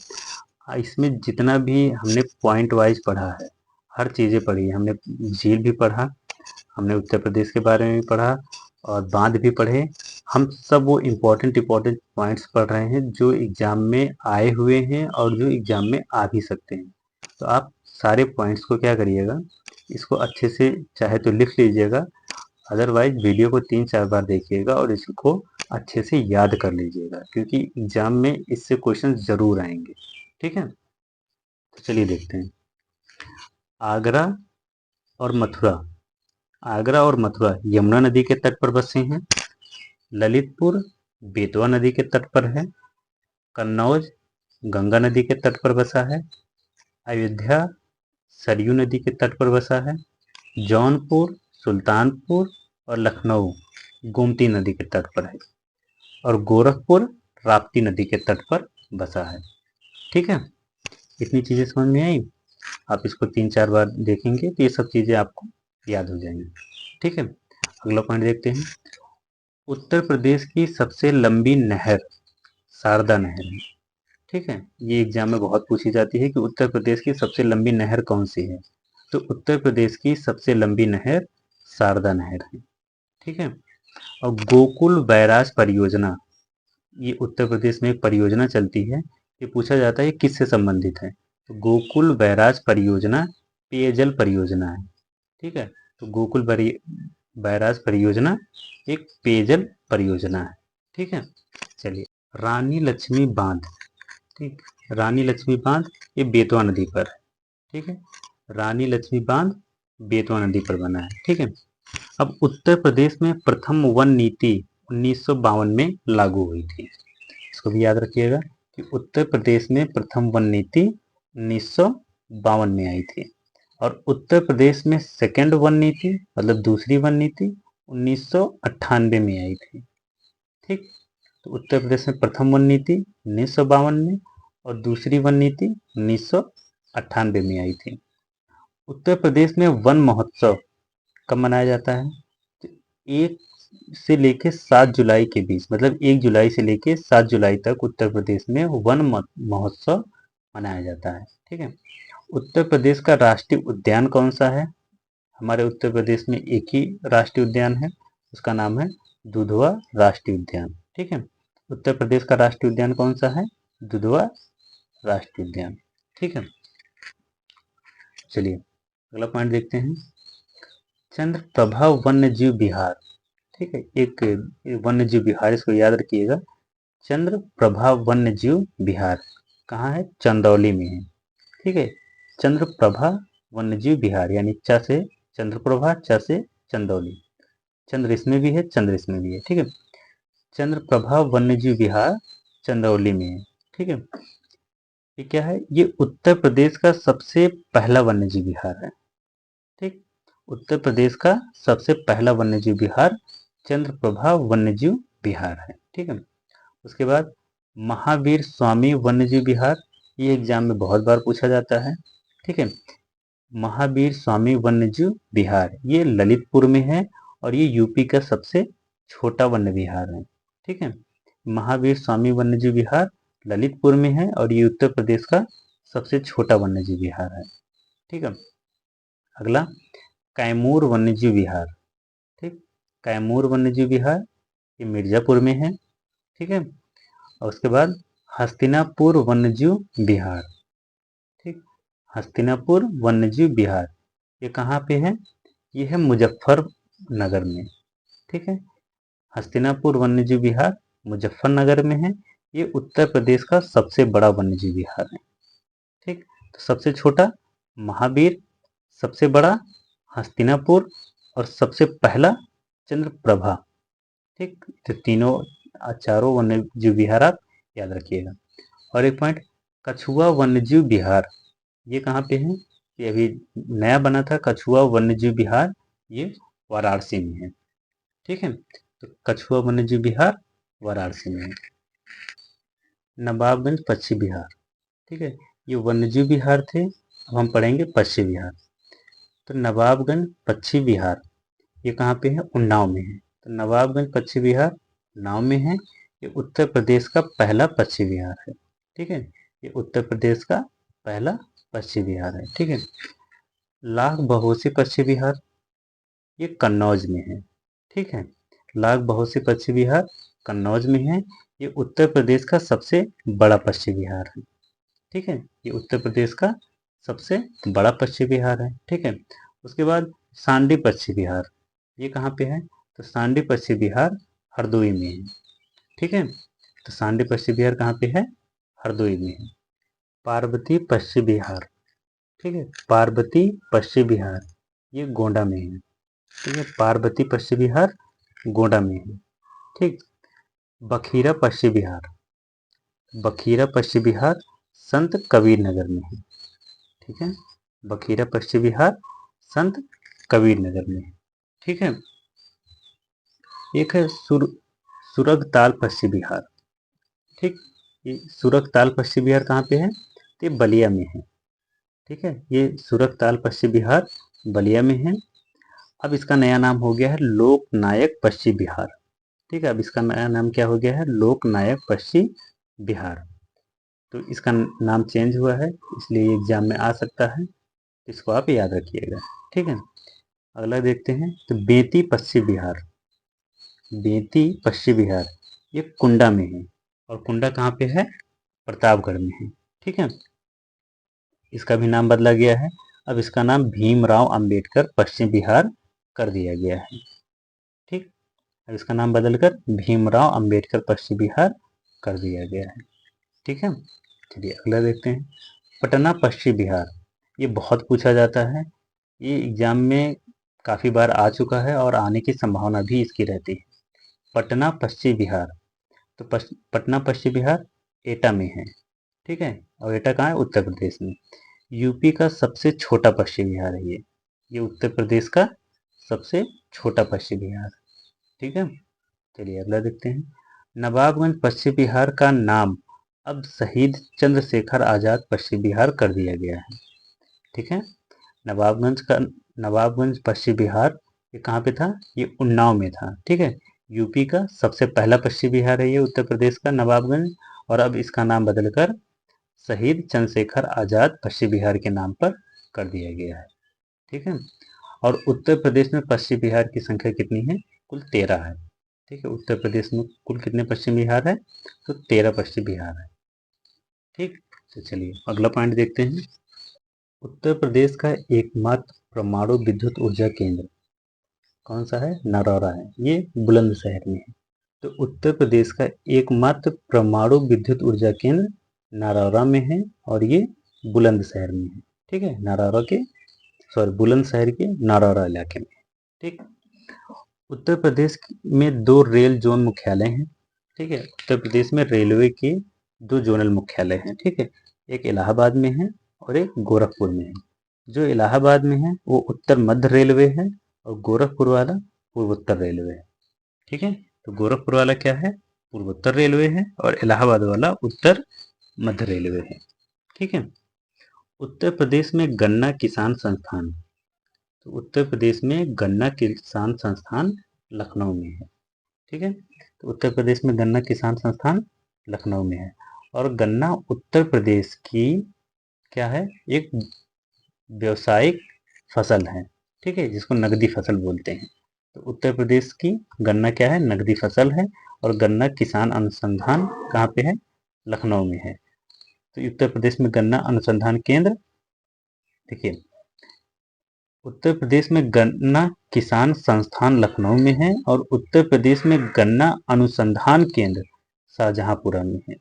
इसमें जितना भी हमने पॉइंट वाइज पढ़ा है, हर चीज़ें पढ़ी है। हमने झील भी पढ़ा, हमने उत्तर प्रदेश के बारे में भी पढ़ा और बांध भी पढ़े। हम सब वो इम्पोर्टेंट पॉइंट्स पढ़ रहे हैं जो एग्जाम में आए हुए हैं और जो एग्जाम में आ भी सकते हैं। तो आप सारे पॉइंट्स को क्या करिएगा, इसको अच्छे से चाहे तो लिख लीजिएगा, अदरवाइज वीडियो को 3-4 बार देखिएगा और इसको अच्छे से याद कर लीजिएगा, क्योंकि एग्जाम में इससे क्वेश्चन जरूर आएंगे। ठीक है, तो चलिए देखते हैं। आगरा और मथुरा, आगरा और मथुरा यमुना नदी के तट पर बसे हैं। ललितपुर बेतवा नदी के तट पर है। कन्नौज गंगा नदी के तट पर बसा है। अयोध्या सरयू नदी के तट पर बसा है। जौनपुर, सुल्तानपुर और लखनऊ गोमती नदी के तट पर है। और गोरखपुर राप्ती नदी के तट पर बसा है। ठीक है, इतनी चीज़ें समझ में आई। आप इसको 3-4 बार देखेंगे तो ये सब चीज़ें आपको याद हो जाएंगी। ठीक है, अगला पॉइंट देखते हैं। उत्तर प्रदेश की सबसे लंबी नहर शारदा नहर है। ठीक है, ये एग्जाम में बहुत पूछी जाती है कि उत्तर प्रदेश की सबसे लंबी नहर कौन सी है। तो उत्तर प्रदेश की सबसे लंबी नहर शारदा नहर है। ठीक है, और गोकुल बैराज परियोजना, ये उत्तर प्रदेश में एक परियोजना चलती है। ये पूछा जाता है किससे संबंधित है। तो गोकुल बैराज परियोजना पेयजल परियोजना है। ठीक है, तो गोकुल बैराज परियोजना एक पेयजल परियोजना है। ठीक है, चलिए। रानी लक्ष्मी बांध, ठीक, रानी लक्ष्मी बांध ये बेतवा नदी पर है। ठीक है, रानी लक्ष्मी बांध बेतवा नदी पर बना है। ठीक है, अब उत्तर प्रदेश में प्रथम वन नीति 1952 में लागू हुई थी। इसको भी याद रखिएगा कि उत्तर प्रदेश में प्रथम वन नीति 1952 में आई थी। और उत्तर प्रदेश में सेकेंड वन नीति, मतलब दूसरी वन नीति 1998 में आई थी। ठीक, तो उत्तर प्रदेश में प्रथम वन नीति 1952 में और दूसरी वन नीति 1998 में आई थी। उत्तर प्रदेश में वन महोत्सव कब मनाया जाता है? तो 1 से लेके 7 जुलाई के बीच, मतलब 1 जुलाई से लेके 7 जुलाई तक उत्तर प्रदेश में वन महोत्सव मनाया जाता है। ठीक है, उत्तर प्रदेश का राष्ट्रीय उद्यान कौन सा है? हमारे उत्तर प्रदेश में एक ही राष्ट्रीय उद्यान है, उसका नाम है दुधवा राष्ट्रीय उद्यान। ठीक है, उत्तर प्रदेश का राष्ट्रीय उद्यान कौन सा है? दुधवा राष्ट्रीय उद्यान। ठीक है, चलिए अगला पॉइंट देखते हैं। चंद्रप्रभा वन्यजीव विहार, ठीक है, एक वन्यजीव विहार, इसको याद रखिएगा। चंद्रप्रभा वन्यजीव विहार कहाँ है? चंदौली में है। ठीक है, चंद्रप्रभा वन्यजीव विहार, यानी च से चंद्रप्रभा, च से चंदौली, चंद्र इसमें भी है, चंद्र इसमें भी है। ठीक है, चंद्रप्रभा वन्यजीव विहार चंदौली में है। ठीक है, ये क्या है? ये उत्तर प्रदेश का सबसे पहला वन्यजीव विहार है। ठीक, उत्तर प्रदेश का सबसे पहला वन्यजीव विहार चंद्रप्रभा वन्यजीव विहार है। ठीक है, उसके बाद महावीर स्वामी वन्यजीव विहार, ये एग्जाम में बहुत बार पूछा जाता है। ठीक है, महावीर स्वामी वन्यजीव विहार ये ललितपुर में है और ये यूपी का सबसे छोटा वन्य विहार है। ठीक है, महावीर स्वामी वन्यजीव विहार ललितपुर में है और ये उत्तर प्रदेश का सबसे छोटा वन्यजीव विहार है। ठीक है, अगला कैमूर वन्यजीव विहार। ठीक, कैमूर वन्यजीव विहार ये मिर्जापुर में है। ठीक है, और उसके बाद हस्तिनापुर वन्यजीव विहार। ठीक, हस्तिनापुर वन्यजीव विहार ये कहाँ पे है? ये है मुजफ्फरनगर में। ठीक है, हस्तिनापुर वन्यजीव विहार मुजफ्फरनगर में है। ये उत्तर प्रदेश का सबसे बड़ा वन्यजीव विहार है। ठीक, तो सबसे छोटा महावीर, सबसे बड़ा हस्तिनापुर और सबसे पहला चंद्रप्रभा। ठीक, तो तीनों चारों वन्य जीव विहार आप याद रखिएगा। और एक पॉइंट, कछुआ वन्यजीव विहार, ये कहाँ पे है? ये अभी नया बना था कछुआ वन्यजीव विहार, ये वाराणसी में है। ठीक है, तो कछुआ वन्यजीव विहार वाराणसी में है। नवाबगंज पक्षी विहार, ठीक है, ये वन्यजीव विहार थे, अब हम पढ़ेंगे पक्षी विहार। तो नवाबगंज पक्षी विहार ये कहाँ पे है? उन्नाव में है। तो नवाबगंज पक्षी विहार उन्नाव में है। ये उत्तर प्रदेश का पहला पक्षी विहार है। ठीक है, ये उत्तर प्रदेश का पहला पक्षी विहार है। ठीक है, लाख बहोसी पक्षी विहार ये कन्नौज में है। ठीक है, लाख बहोसी पक्षी विहार कन्नौज में है। ये उत्तर प्रदेश का सबसे बड़ा पक्षी विहार है। ठीक है, ये उत्तर प्रदेश का सबसे बड़ा पक्षी विहार है। ठीक है, उसके बाद सांडी पक्षी विहार, ये कहाँ पे है? तो सांडी पक्षी विहार हरदोई में है। ठीक है, तो सांडी पक्षी विहार कहाँ पे है? हरदोई में है। पार्वती पक्षी विहार, ठीक है, पार्वती पक्षी विहार ये गोंडा में है। ठीक है, पार्वती पक्षी विहार गोंडा में है। ठीक, बखीरा पक्षी विहार, बखीरा पक्षी विहार संत कबीर नगर में है। ठीक है, बखीरा पक्षी विहार संत कबीर नगर में है। ठीक है, एक है सुरगताल पक्षी विहार। ठीक, ये सुरगताल पक्षी विहार कहाँ पे है? तो ये बलिया में है। ठीक है, ये सुरगताल पक्षी विहार बलिया में है। अब इसका नया नाम हो गया है लोकनायक पक्षी विहार। ठीक है, अब इसका नया नाम क्या हो गया है? लोकनायक पक्षी विहार। तो इसका नाम चेंज हुआ है, इसलिए एग्जाम में आ सकता है, इसको आप याद रखिएगा। ठीक है, अगला देखते हैं, तो बेती पक्षी विहार, बेती पक्षी विहार ये कुंडा में है। और कुंडा कहाँ पे है? प्रतापगढ़ में है। ठीक है, इसका भी नाम बदला गया है, अब इसका नाम भीमराव अंबेडकर पश्चिम विहार कर दिया गया है। ठीक, अब इसका नाम बदलकर भीमराव अंबेडकर पश्चिम विहार कर दिया गया है। ठीक है, चलिए अगला देखते हैं, पटना पश्चिम विहार, ये बहुत पूछा जाता है, ये एग्जाम में काफ़ी बार आ चुका है और आने की संभावना भी इसकी रहती है। पटना पश्चिम विहार, तो पटना पश्चिम विहार एटा में है। ठीक है, और एटा कहाँ है? उत्तर प्रदेश में। यूपी का सबसे छोटा पश्चिम विहार है ये उत्तर प्रदेश का सबसे छोटा पश्चिम विहार। ठीक है, चलिए अगला देखते हैं, नवाबगंज पश्चिम विहार का नाम अब शहीद चंद्रशेखर आजाद पश्चिम विहार कर दिया गया है। ठीक है, नवाबगंज पश्चिम विहार ये कहाँ पे था? ये उन्नाव में था। ठीक है, यूपी का सबसे पहला पश्चिम विहार है ये उत्तर प्रदेश का नवाबगंज, और अब इसका नाम बदलकर शहीद चंद्रशेखर आजाद पश्चिम विहार के नाम पर कर दिया गया है। ठीक है, और उत्तर प्रदेश में पश्चिम विहार की संख्या कितनी है? कुल 13 है। ठीक है, उत्तर प्रदेश में कुल कितने पश्चिम विहार है? तो 13 पश्चिम विहार है। ठीक, तो चलिए अगला पॉइंट देखते हैं, उत्तर प्रदेश का एकमात्र परमाणु विद्युत ऊर्जा केंद्र कौन सा है? नरौरा है, ये बुलंदशहर में है। तो उत्तर प्रदेश का एकमात्र परमाणु विद्युत ऊर्जा केंद्र नरौरा में है, और ये बुलंदशहर में है। ठीक है, बुलंदशहर के नरौरा इलाके में। ठीक, उत्तर प्रदेश में 2 रेल जोन मुख्यालय हैं। ठीक है, उत्तर प्रदेश में रेलवे के 2 जोनल मुख्यालय हैं। ठीक है, एक इलाहाबाद में है और एक गोरखपुर में है। जो इलाहाबाद में है वो उत्तर मध्य रेलवे है, और गोरखपुर वाला पूर्वोत्तर रेलवे है। ठीक है, तो गोरखपुर वाला क्या है? पूर्वोत्तर रेलवे है, और इलाहाबाद वाला उत्तर मध्य रेलवे है। ठीक है, उत्तर प्रदेश में गन्ना किसान संस्थान, तो उत्तर प्रदेश में गन्ना किसान संस्थान लखनऊ में है। ठीक है, तो उत्तर प्रदेश में गन्ना किसान संस्थान लखनऊ में है, और गन्ना उत्तर प्रदेश की क्या है? एक व्यावसायिक फसल है। ठीक है, जिसको नगदी फसल बोलते हैं। तो उत्तर प्रदेश की गन्ना क्या है? नगदी फसल है, और गन्ना किसान अनुसंधान कहाँ पे है? लखनऊ में है। तो उत्तर प्रदेश में गन्ना अनुसंधान केंद्र, देखिए उत्तर प्रदेश में गन्ना किसान संस्थान लखनऊ में है, और उत्तर प्रदेश में गन्ना अनुसंधान केंद्र शाहजहांपुरा में है।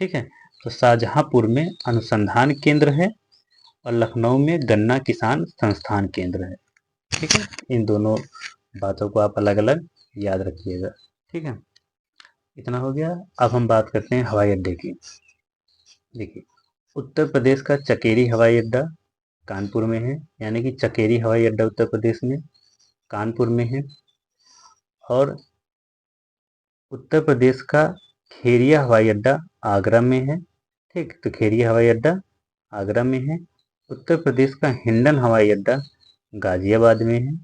ठीक है, तो शाहजहांपुर में अनुसंधान केंद्र है, और लखनऊ में गन्ना किसान संस्थान केंद्र है। ठीक है, इन दोनों बातों को आप अलग अलग याद रखिएगा। ठीक है, इतना हो गया। अब हम बात करते हैं हवाई अड्डे की। देखिए, उत्तर प्रदेश का चकेरी हवाई अड्डा कानपुर में है, यानी कि चकेरी हवाई अड्डा उत्तर प्रदेश में कानपुर में है। और उत्तर प्रदेश का खेरिया हवाई अड्डा आगरा में है। ठीक, तो खेरिया हवाई अड्डा आगरा में है। उत्तर प्रदेश का हिंडन हवाई अड्डा गाजियाबाद में है।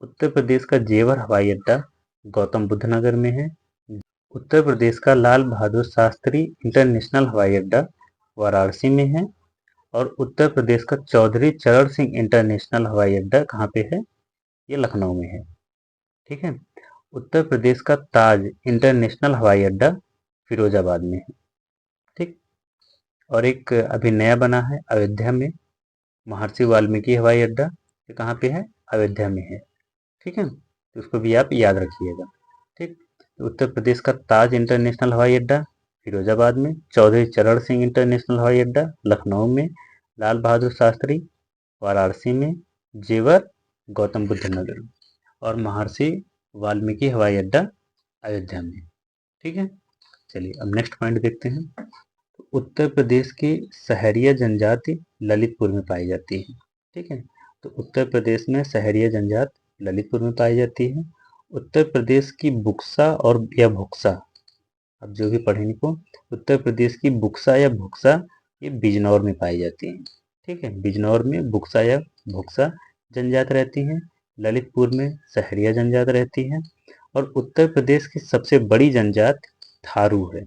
उत्तर प्रदेश का जेवर हवाई अड्डा गौतम बुद्ध नगर में है। उत्तर प्रदेश का लाल बहादुर शास्त्री इंटरनेशनल हवाई अड्डा वाराणसी में है। और उत्तर प्रदेश का चौधरी चरण सिंह इंटरनेशनल हवाई अड्डा कहाँ पे है? ये लखनऊ में है। ठीक है, उत्तर प्रदेश का ताज इंटरनेशनल हवाई अड्डा फिरोजाबाद में है। ठीक, और एक अभी नया बना है अयोध्या में, महर्षि वाल्मीकि हवाई अड्डा। ये कहाँ पे है? अयोध्या में है। ठीक है, तो उसको भी आप याद रखिएगा। ठीक, तो उत्तर प्रदेश का ताज इंटरनेशनल हवाई अड्डा फिरोजाबाद में, चौधरी चरण सिंह इंटरनेशनल हवाई अड्डा लखनऊ में, लाल बहादुर शास्त्री वाराणसी में, जेवर गौतम बुद्ध नगर में, और महर्षि वाल्मीकि हवाई अड्डा अयोध्या में। ठीक है, चलिए अब नेक्स्ट पॉइंट देखते हैं। उत्तर प्रदेश की सहरिया जनजाति ललितपुर में पाई जाती है। ठीक है, तो उत्तर प्रदेश में सहरिया जनजाति ललितपुर में पाई जाती है। उत्तर प्रदेश की बुक्सा और या भुक्सा, अब जो भी पढ़े इनको, उत्तर प्रदेश की बुक्सा या भुक्सा ये बिजनौर में पाई जाती है। ठीक है, बिजनौर में बुक्सा या भुक्सा जनजात रहती हैं। ललितपुर में सहरिया जनजात रहती है। और उत्तर प्रदेश की सबसे बड़ी जनजात थारू है।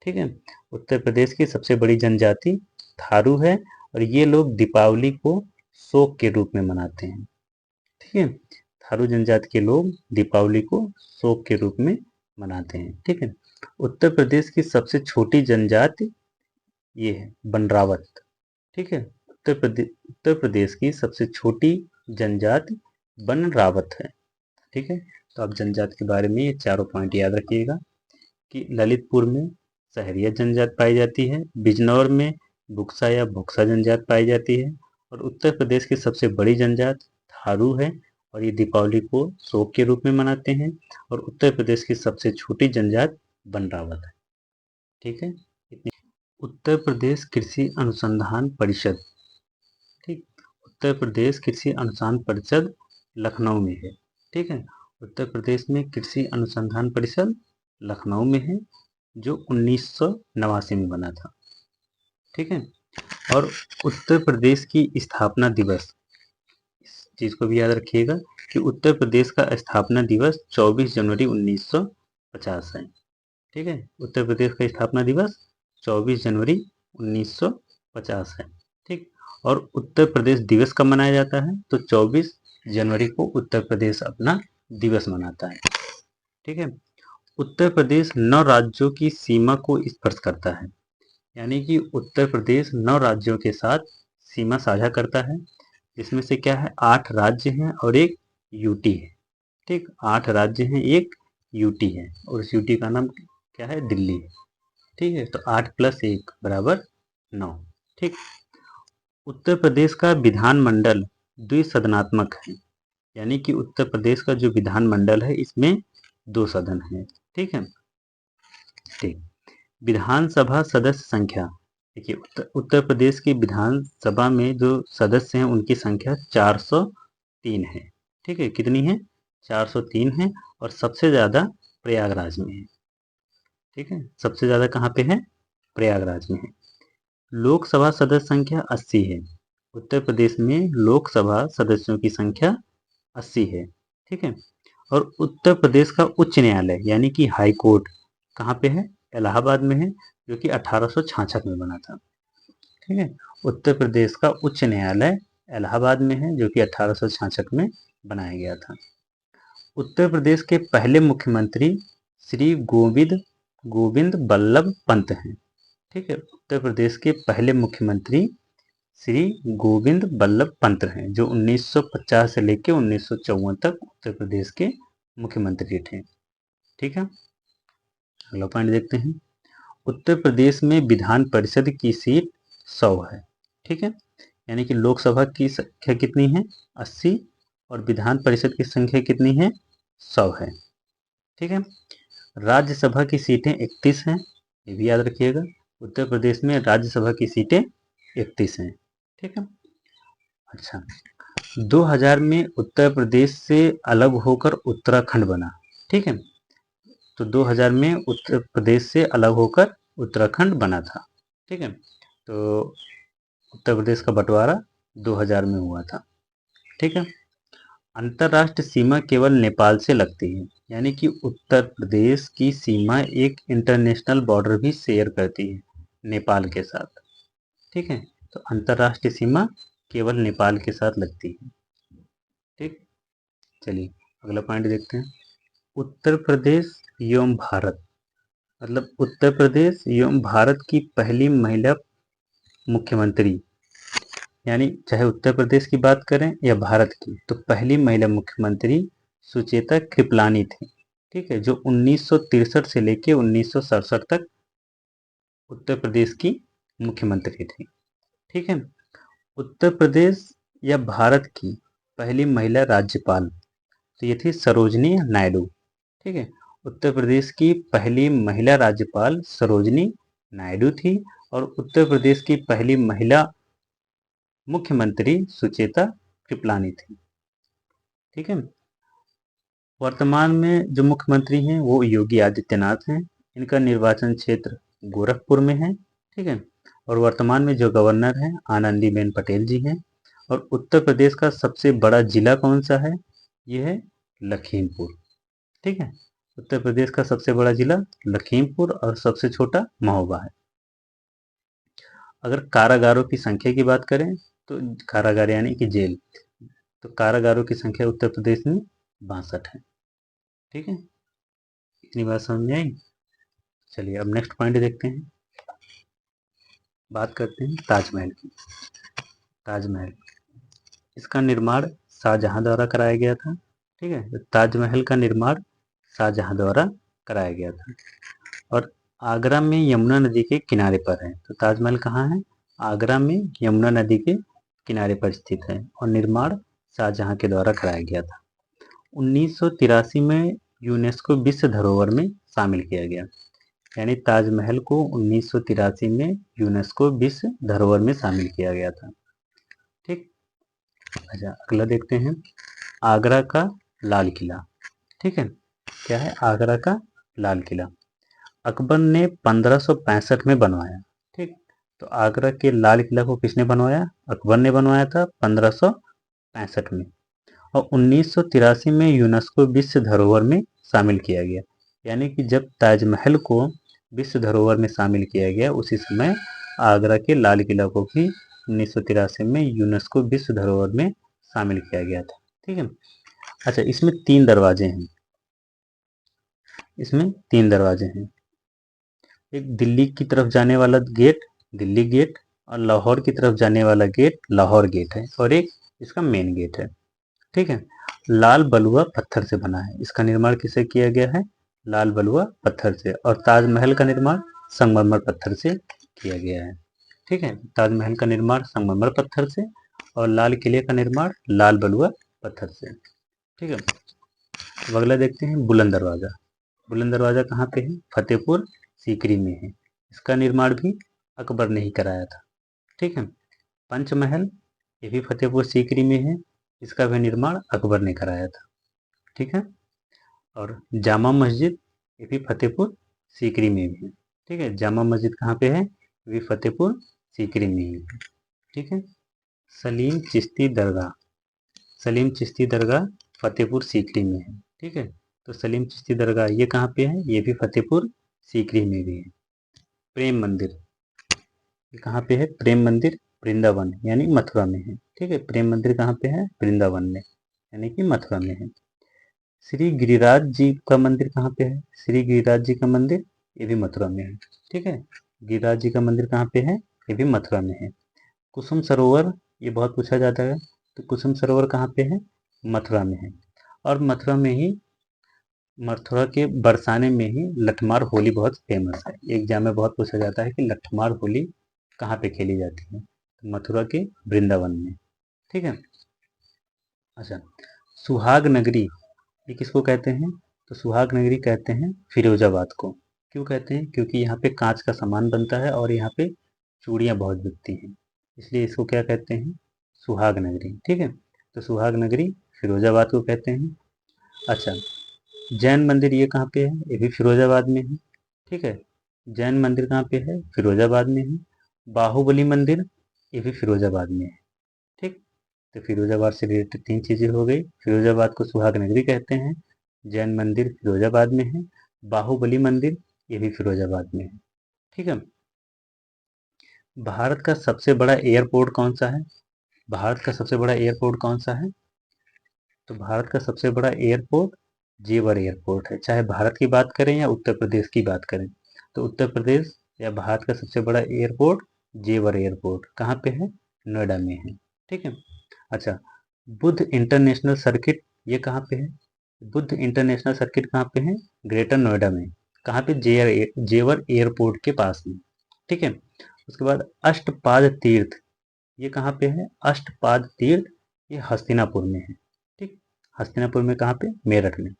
ठीक है, उत्तर प्रदेश की सबसे बड़ी जनजाति थारू है, और ये लोग दीपावली को शोक के रूप में मनाते हैं। ठीक है, थारू जनजाति के लोग दीपावली को शोक के रूप में मनाते हैं। ठीक है, उत्तर प्रदेश की सबसे छोटी जनजाति ये है बनरावत। ठीक है, उत्तर प्रदेश की सबसे छोटी जनजाति बनरावत है। ठीक है, तो आप जनजाति के बारे में ये चारों पॉइंट याद रखिएगा कि ललितपुर में सहरिया जनजात पाई जाती है, बिजनौर में बुक्सा या भुक्सा जनजात पाई जाती है, और उत्तर प्रदेश की सबसे बड़ी जनजात थारू है, और ये दीपावली को शोक के रूप में मनाते हैं। और उत्तर प्रदेश की सबसे छोटी जनजात बनरावत है। ठीक है, उत्तर प्रदेश कृषि अनुसंधान परिषद। ठीक, उत्तर प्रदेश कृषि अनुसंधान परिषद लखनऊ में है। ठीक है, उत्तर प्रदेश में कृषि अनुसंधान परिषद लखनऊ में है, जो 1989 में बना था। ठीक है, और उत्तर प्रदेश की स्थापना दिवस, इस चीज को भी याद रखिएगा कि उत्तर प्रदेश का स्थापना दिवस 24 जनवरी 1950 है। ठीक है, उत्तर प्रदेश का स्थापना दिवस 24 जनवरी 1950 है। ठीक, और उत्तर प्रदेश दिवस कब मनाया जाता है? तो 24 जनवरी को उत्तर प्रदेश अपना दिवस मनाता है। ठीक है, उत्तर प्रदेश 9 राज्यों की सीमा को स्पर्श करता है, यानी कि उत्तर प्रदेश 9 राज्यों के साथ सीमा साझा करता है, जिसमें से क्या है 8 राज्य हैं और एक यूटी है। ठीक, 8 राज्य हैं, एक यूटी है, और उस यूटी का नाम क्या है? दिल्ली है। ठीक है, तो 8 + 1 = 9। ठीक, उत्तर प्रदेश का विधानमंडल द्विसदनात्मक है, यानी कि उत्तर प्रदेश का जो विधानमंडल है इसमें 2 सदन है। ठीक है, ठीक, विधानसभा सदस्य संख्या, देखिए उत्तर प्रदेश की विधानसभा में जो सदस्य हैं उनकी संख्या 403 है। ठीक है, कितनी है? 403 है, और सबसे ज़्यादा प्रयागराज में है। ठीक है, सबसे ज़्यादा कहाँ पे है? प्रयागराज में है। लोकसभा सदस्य संख्या 80 है। उत्तर प्रदेश में लोकसभा सदस्यों की संख्या 80 है। ठीक है, और उत्तर प्रदेश का उच्च न्यायालय यानी कि हाई कोर्ट कहाँ पे है? इलाहाबाद में है, जो कि 1866 में बना था। ठीक है, उत्तर प्रदेश का उच्च न्यायालय इलाहाबाद में है, जो कि 1866 में बनाया गया था। उत्तर प्रदेश के पहले मुख्यमंत्री श्री गोविंद बल्लभ पंत हैं। ठीक है, उत्तर प्रदेश के पहले मुख्यमंत्री श्री गोविंद बल्लभ पंत हैं, जो 1950 से लेकर 1954 तक उत्तर प्रदेश के मुख्यमंत्री थे। ठीक है, अगला पॉइंट देखते हैं। उत्तर प्रदेश में विधान परिषद की सीट 100 है। ठीक है, यानी कि लोकसभा की संख्या कितनी है? 80, और विधान परिषद की संख्या कितनी है? 100 है। ठीक है। राज्यसभा की सीटें 31 हैं, ये भी याद रखिएगा। उत्तर प्रदेश में राज्यसभा की सीटें 31 हैं। ठीक है। अच्छा, 2000 में उत्तर प्रदेश से अलग होकर उत्तराखंड बना। ठीक है, तो 2000 में उत्तर प्रदेश से अलग होकर उत्तराखंड बना था। ठीक है, तो उत्तर प्रदेश का बंटवारा 2000 में हुआ था। ठीक है। अंतर्राष्ट्रीय सीमा केवल नेपाल से लगती है, यानी कि उत्तर प्रदेश की सीमा एक इंटरनेशनल बॉर्डर भी शेयर करती है नेपाल के साथ। ठीक है, तो अंतर्राष्ट्रीय सीमा केवल नेपाल के साथ लगती है। ठीक, चलिए अगला पॉइंट देखते हैं। उत्तर प्रदेश एवं भारत, मतलब उत्तर प्रदेश एवं भारत की पहली महिला मुख्यमंत्री, यानी चाहे उत्तर प्रदेश की बात करें या भारत की, तो पहली महिला मुख्यमंत्री सुचेता कृपलानी थी। ठीक है, जो 1963 से लेकर 1967 तक उत्तर प्रदेश की मुख्यमंत्री थी। ठीक है। उत्तर प्रदेश या भारत की पहली महिला राज्यपाल, तो ये थी सरोजनी नायडू। ठीक है, उत्तर प्रदेश की पहली महिला राज्यपाल सरोजनी नायडू थी और उत्तर प्रदेश की पहली महिला मुख्यमंत्री सुचेता कृपलानी थी। ठीक है। वर्तमान में जो मुख्यमंत्री हैं वो योगी आदित्यनाथ हैं। इनका निर्वाचन क्षेत्र गोरखपुर में है। ठीक है, और वर्तमान में जो गवर्नर हैं आनंदीबेन पटेल जी हैं। और उत्तर प्रदेश का सबसे बड़ा जिला कौन सा है? ये है लखीमपुर। ठीक है, उत्तर प्रदेश का सबसे बड़ा जिला लखीमपुर और सबसे छोटा महोबा है। अगर कारागारों की संख्या की बात करें तो कारागार यानी कि जेल, तो कारागारों की संख्या उत्तर प्रदेश में 62 है। ठीक है, इतनी बात समझ में आई। चलिए अब नेक्स्ट पॉइंट देखते हैं। बात करते हैं ताजमहल की। ताजमहल, इसका निर्माण शाहजहां द्वारा कराया गया था। ठीक है, तो ताजमहल का निर्माण शाहजहां द्वारा कराया गया था और आगरा में यमुना नदी के किनारे पर है। तो ताजमहल कहाँ है? आगरा में यमुना नदी के किनारे पर स्थित है और निर्माण शाहजहां के द्वारा कराया गया था। 1983 में यूनेस्को विश्व धरोहर में शामिल किया गया, यानी ताजमहल को 1983 में यूनेस्को विश्व धरोहर में शामिल किया गया था। ठीक, अच्छा अगला देखते हैं। आगरा का लाल किला। ठीक है, क्या है? आगरा का लाल किला अकबर ने 1565 में बनवाया। ठीक, तो आगरा के लाल किला को किसने बनवाया? अकबर ने बनवाया था 1565 में और 1983 में यूनेस्को विश्व धरोहर में शामिल किया गया। यानी कि जब ताजमहल को विश्व धरोहर में शामिल किया गया उसी समय आगरा के लाल किला को भी 1983 में यूनेस्को विश्व धरोहर में शामिल किया गया था। ठीक है। अच्छा, इसमें 3 दरवाजे हैं। इसमें 3 दरवाजे हैं। एक दिल्ली की तरफ जाने वाला गेट दिल्ली गेट और लाहौर की तरफ जाने वाला गेट लाहौर गेट है और एक इसका मेन गेट है। ठीक है, लाल बलुआ पत्थर से बना है। इसका निर्माण किससे किया गया है? लाल बलुआ पत्थर से। और ताजमहल का निर्माण संगमरमर पत्थर से किया गया है। ठीक है, ताजमहल का निर्माण संगमरमर पत्थर से और लाल किले का निर्माण लाल बलुआ पत्थर से। ठीक है, अब अगला देखते हैं बुलंद दरवाजा। बुलंद दरवाजा कहाँ पे है? फतेहपुर सीकरी में है। इसका निर्माण भी अकबर ने ही कराया था। ठीक है, पंचमहल ये भी फतेहपुर सीकरी में है। इसका भी निर्माण अकबर ने कराया था। ठीक है, और जामा मस्जिद ये भी फतेहपुर सीकरी में भी है। ठीक है, जामा मस्जिद कहाँ पे है? ये भी फतेहपुर सीकरी में ही है। ठीक है, सलीम चिश्ती दरगाह। सलीम चिश्ती दरगाह फतेहपुर सीकरी में है। ठीक है, तो सलीम चिश्ती दरगाह ये कहाँ पे है? ये भी फतेहपुर सीकरी में भी है। प्रेम मंदिर ये कहाँ पे है? प्रेम मंदिर वृंदावन यानी मथुरा में है। ठीक है, प्रेम मंदिर कहाँ पे है? वृंदावन में यानी कि मथुरा में है। श्री गिरिराज जी का मंदिर कहाँ पे है? श्री गिरिराज जी का मंदिर ये भी मथुरा में है। ठीक है, गिरिराज जी का मंदिर कहाँ पे है? ये भी मथुरा में है। कुसुम सरोवर ये बहुत पूछा जाता है, तो कुसुम सरोवर कहाँ पे है? मथुरा में है। और मथुरा में ही मथुरा के बरसाने में ही लठमार होली बहुत फेमस है। एग्जाम में बहुत पूछा जाता है कि लठमार होली कहाँ पे खेली जाती है? तो मथुरा के वृंदावन में। ठीक है, अच्छा सुहाग नगरी ये किसको कहते हैं? तो सुहाग नगरी कहते हैं फिरोजाबाद को। क्यों कहते हैं? क्योंकि यहाँ पे कांच का सामान बनता है और यहाँ पे चूड़ियाँ बहुत बिकती हैं, इसलिए इसको क्या कहते हैं? सुहाग नगरी। ठीक है, तो सुहाग नगरी फिरोजाबाद को कहते हैं। अच्छा, जैन मंदिर ये कहाँ पे है? ये भी फिरोजाबाद में है। ठीक है, जैन मंदिर कहाँ पे है? फिरोजाबाद में है। बाहुबली मंदिर ये भी फिरोजाबाद में है। ठीक, तो फिरोजाबाद से रिलेटेड 3 चीजें हो गई। फिरोजाबाद को सुहाग नगरी कहते हैं, जैन मंदिर फिरोजाबाद में है, बाहुबली मंदिर ये भी फिरोजाबाद में है। ठीक है, भारत का सबसे बड़ा एयरपोर्ट कौन सा है? भारत का सबसे बड़ा एयरपोर्ट कौन सा है? तो भारत का सबसे बड़ा एयरपोर्ट जेवर एयरपोर्ट है। चाहे भारत की बात करें या उत्तर प्रदेश की बात करें, तो उत्तर प्रदेश या भारत का सबसे बड़ा एयरपोर्ट जेवर एयरपोर्ट कहाँ पे है? नोएडा में है। ठीक है, अच्छा, बुद्ध इंटरनेशनल सर्किट ये कहाँ पे है? बुद्ध इंटरनेशनल सर्किट कहाँ पे है? ग्रेटर नोएडा में। कहाँ पे? जेवर एयरपोर्ट के पास में। ठीक है, उसके बाद अष्टपाद तीर्थ ये कहाँ पे है? अष्टपाद तीर्थ ये हस्तिनापुर में है। ठीक, हस्तिनापुर में कहाँ पे? मेरठ में।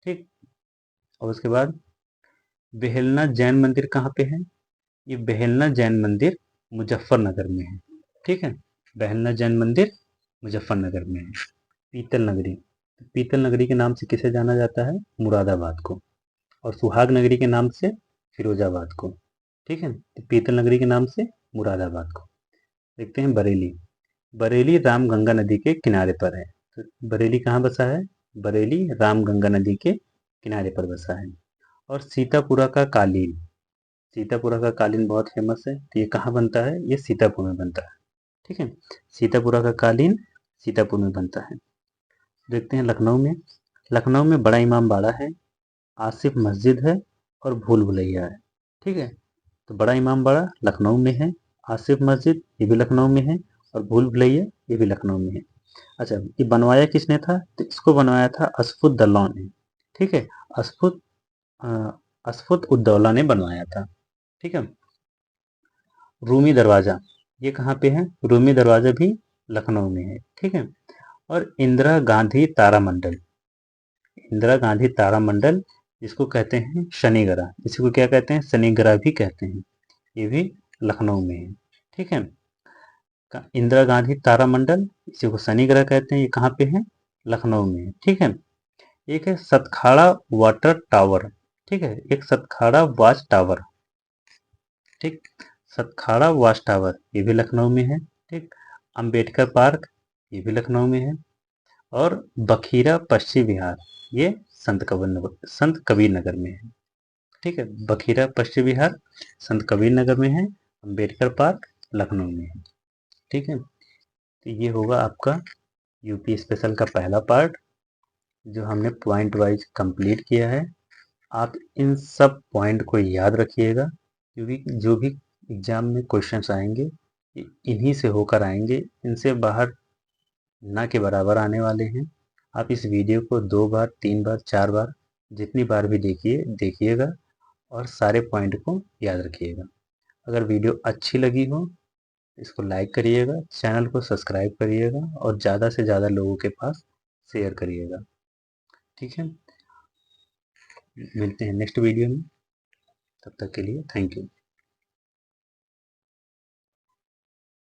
ठीक, और उसके बाद बेहलना जैन मंदिर कहाँ पे है? ये बेहलना जैन मंदिर मुजफ्फरनगर में है। ठीक है, बेहलना जैन मंदिर मुजफ्फरनगर में है। पीतल नगरी, पीतल नगरी के नाम से किसे जाना जाता है? मुरादाबाद को। और सुहाग नगरी के नाम से फिरोजाबाद को। ठीक है, तो पीतल नगरी के नाम से मुरादाबाद को। देखते हैं बरेली। बरेली रामगंगा नदी के किनारे पर है। तो बरेली कहाँ बसा है? बरेली रामगंगा नदी के किनारे पर बसा है। और सीतापुरा का कालीन, सीतापुरा का कालीन बहुत फेमस है। तो ये कहाँ बनता है? ये सीतापुर में बनता है। ठीक है, सीतापुरा का कालीन सीतापुर में बनता है। देखते हैं लखनऊ में। लखनऊ में बड़ा इमाम बाड़ा है, आसिफ मस्जिद है और भूल भुलैया है। ठीक है, तो बड़ा इमाम बाड़ा लखनऊ में है, आसिफ मस्जिद ये भी लखनऊ में है और भूल भुलैया ये भी लखनऊ में है। अच्छा, ये बनवाया किसने था? तो इसको बनवाया था अशफुद दल्लौ ने। ठीक है, अशफुद अशफुद उद्दौला ने बनवाया था। ठीक है, रूमी दरवाजा ये कहाँ पे है? रूमी दरवाजा भी लखनऊ में है। ठीक है, और इंदिरा गांधी तारामंडल, इंदिरा गांधी तारामंडल जिसको कहते हैं शनिग्रह, इसको क्या कहते हैं? शनिग्रह भी कहते हैं, ये भी लखनऊ में है। ठीक है, इंदिरा गांधी तारामंडल इसी को शनिग्रह कहते हैं, ये कहाँ पे है? लखनऊ में है। ठीक है, एक है सतखाड़ा वाटर टावर। ठीक है, एक सतखाड़ा वाच टावर। ठीक, सतखाड़ा वाच टावर ये भी लखनऊ में है। ठीक, अंबेडकर पार्क ये भी लखनऊ में है। और बखीरा पश्चिम विहार ये संत कबीर नगर में है। ठीक है, बखीरा पश्चिम विहार संत कबीर नगर में है, अंबेडकर पार्क लखनऊ में है। ठीक है, तो ये होगा आपका यूपी स्पेशल का पहला पार्ट जो हमने पॉइंट वाइज कंप्लीट किया है। आप इन सब पॉइंट को याद रखिएगा, क्योंकि जो भी एग्जाम में क्वेश्चंस आएंगे इन्हीं से होकर आएंगे, इनसे बाहर ना के बराबर आने वाले हैं। आप इस वीडियो को 2 बार 3 बार 4 बार जितनी बार भी देखिएगा और सारे पॉइंट को याद रखिएगा। अगर वीडियो अच्छी लगी हो इसको लाइक करिएगा, चैनल को सब्सक्राइब करिएगा और ज़्यादा से ज़्यादा लोगों के पास शेयर करिएगा। ठीक है, मिलते हैं नेक्स्ट वीडियो में, तब तक के लिए थैंक यू।